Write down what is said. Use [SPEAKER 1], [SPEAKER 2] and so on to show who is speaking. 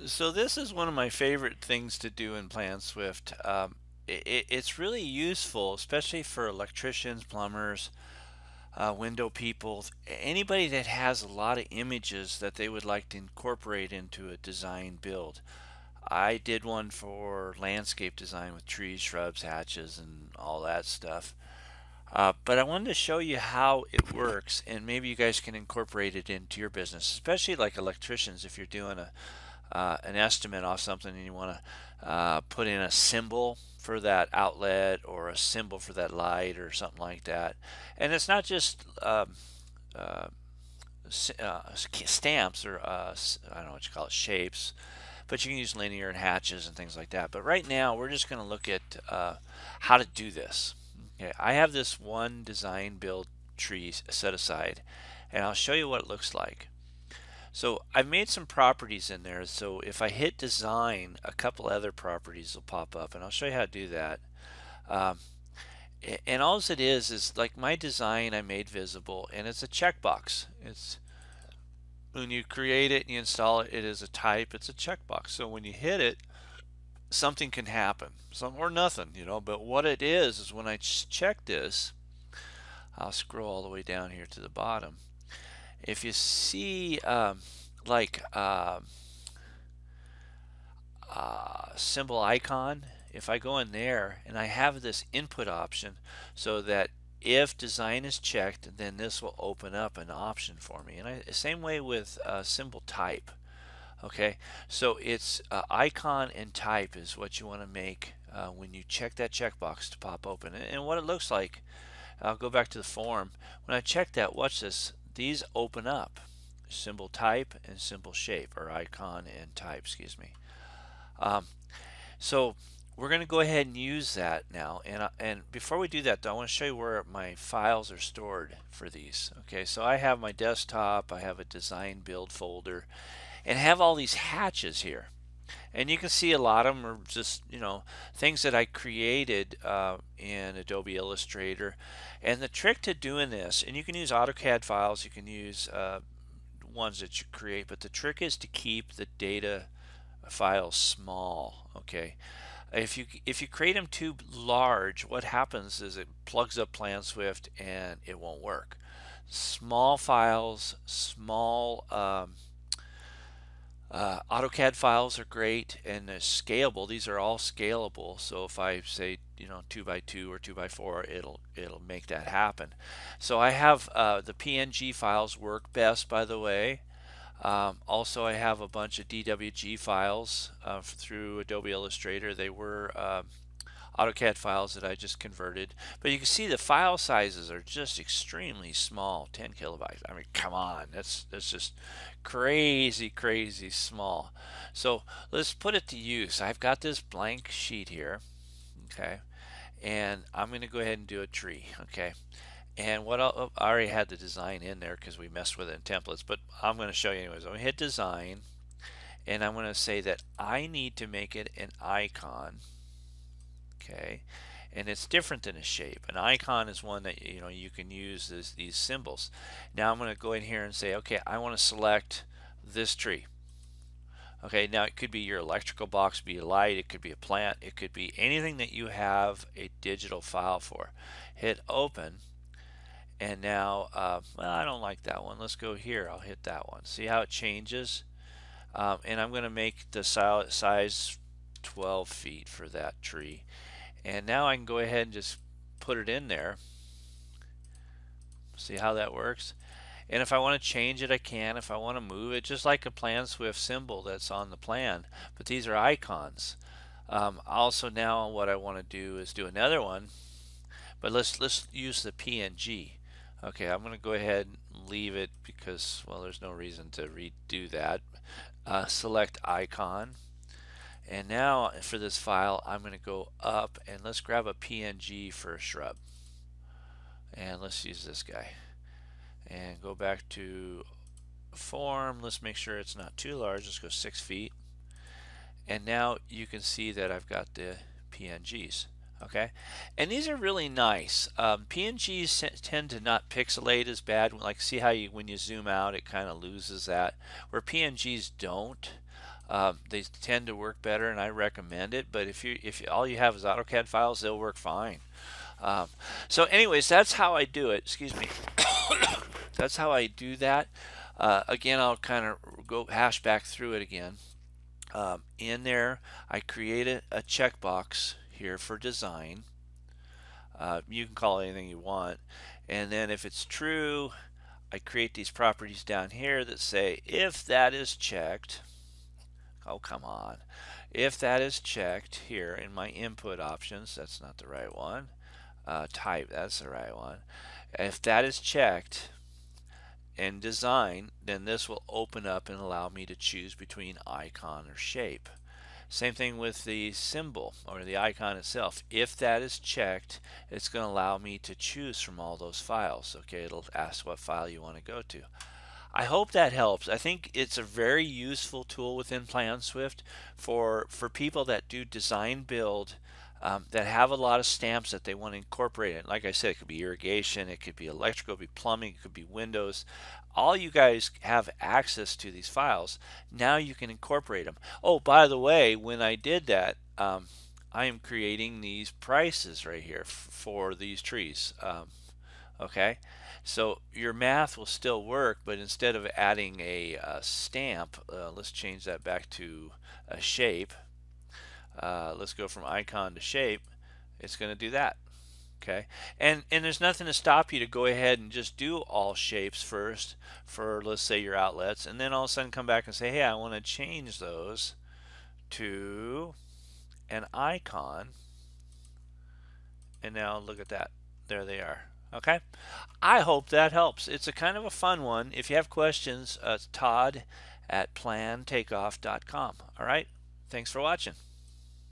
[SPEAKER 1] So this is one of my favorite things to do in PlanSwift. It's really useful, especially for electricians, plumbers, window people, anybody that has a lot of images that they would like to incorporate into a design build. I did one for landscape design with trees, shrubs, hatches, and all that stuff. But I wanted to show you how it works, and maybe you guys can incorporate it into your business, especially like electricians. If you're doing an estimate off something and you want to put in a symbol for that outlet or a symbol for that light or something like that. And it's not just uh, stamps or I don't know what you call it, shapes, but you can use linear and hatches and things like that. But right now we're just going to look at how to do this. Okay, I have this one design build tree set aside, and I'll show you what it looks like. So I've made some properties in there. So if I hit design, a couple other properties will pop up, and I'll show you how to do that. Um, and all it is like my design I made visible, and it's a checkbox. It's when you create it and you install it, it is a type. It's a checkbox. So when you hit it, something can happen, some or nothing, you know. But what it is when I check this, I'll scroll all the way down here to the bottom. If you see like symbol icon, if I go in there and I have this input option so that if design is checked, then this will open up an option for me. And same way with symbol type. Okay, so it's icon and type is what you want to make when you check that checkbox to pop open. And what it looks like, I'll go back to the form. When I check that, watch this. These open up, symbol type and symbol shape, or icon and type, excuse me. So we're going to go ahead and use that now. And before we do that, though, I want to show you where my files are stored for these. Okay, so I have my desktop, I have a design build folder, and have all these hatches here. And you can see a lot of them are just, you know, things that I created in Adobe Illustrator. And the trick to doing this, and you can use AutoCAD files, you can use ones that you create, but the trick is to keep the data files small. Okay, if you create them too large, what happens is it plugs up PlanSwift and it won't work. Small files, small AutoCAD files are great and scalable. These are all scalable. So if I say, you know, 2x2 or 2x4, it'll make that happen. So I have the PNG files work best, by the way. Also, I have a bunch of DWG files through Adobe Illustrator. They were AutoCAD files that I just converted, but you can see the file sizes are just extremely small, 10 kilobytes. I mean, come on, that's just crazy small. So let's put it to use. I've got this blank sheet here, okay, and I'm going to go ahead and do a tree, okay. And what I already had the design in there because we messed with it in templates, but I'm going to show you anyways. I'm going to hit design, and I'm going to say that I need to make it an icon. Okay, and it's different than a shape. An icon is one that you can use these symbols. Now I'm going to go in here and say, okay, I want to select this tree. Okay, now it could be your electrical box, be a light, it could be a plant, it could be anything that you have a digital file for. Hit open, and now well, I don't like that one. Let's go here. I'll hit that one. See how it changes? And I'm going to make the size 12 feet for that tree. And now I can go ahead and just put it in there. See how that works? And if I want to change it, I can. If I want to move it, just like a PlanSwift symbol that's on the plan. But these are icons. Also now what I want to do is do another one. But let's use the PNG. Okay, I'm going to go ahead and leave it because, well, there's no reason to redo that. Select icon. And now for this file, I'm going to go up and let's grab a PNG for a shrub. And let's use this guy. And go back to form. Let's make sure it's not too large. Let's go 6 feet. And now you can see that I've got the PNGs. Okay, and these are really nice. PNGs tend to not pixelate as bad. Like, see how when you zoom out, it kind of loses that, where PNGs don't. They tend to work better, and I recommend it. But if all you have is AutoCAD files, they'll work fine. Um, so, anyways, that's how I do it. Excuse me. That's how I do that. Again, I'll kind of go hash back through it again. In there, I create a checkbox here for design. You can call it anything you want. And then if it's true, I create these properties down here that say if that is checked. Oh, come on. If that is checked here in my input options, that's not the right one. Type, that's the right one. If that is checked in design, then this will open up and allow me to choose between icon or shape. Same thing with the symbol or the icon itself. If that is checked, it's going to allow me to choose from all those files. Okay, it'll ask what file you want to go to. I hope that helps. I think it's a very useful tool within PlanSwift for people that do design build, that have a lot of stamps that they want to incorporate in. Like I said, it could be irrigation, it could be electrical, it could be plumbing, it could be windows. All you guys have access to these files. Now you can incorporate them. Oh, by the way, when I did that, I am creating these prices right here for these trees. Okay, so your math will still work, but instead of adding a stamp, let's change that back to a shape. Let's go from icon to shape. It's going to do that. Okay, and there's nothing to stop you to go ahead and just do all shapes first for, let's say, your outlets, and then all of a sudden come back and say, hey, I want to change those to an icon. And now look at that. There they are. Okay, I hope that helps. It's a kind of a fun one. If you have questions, Todd at plantakeoff.com. All right, thanks for watching.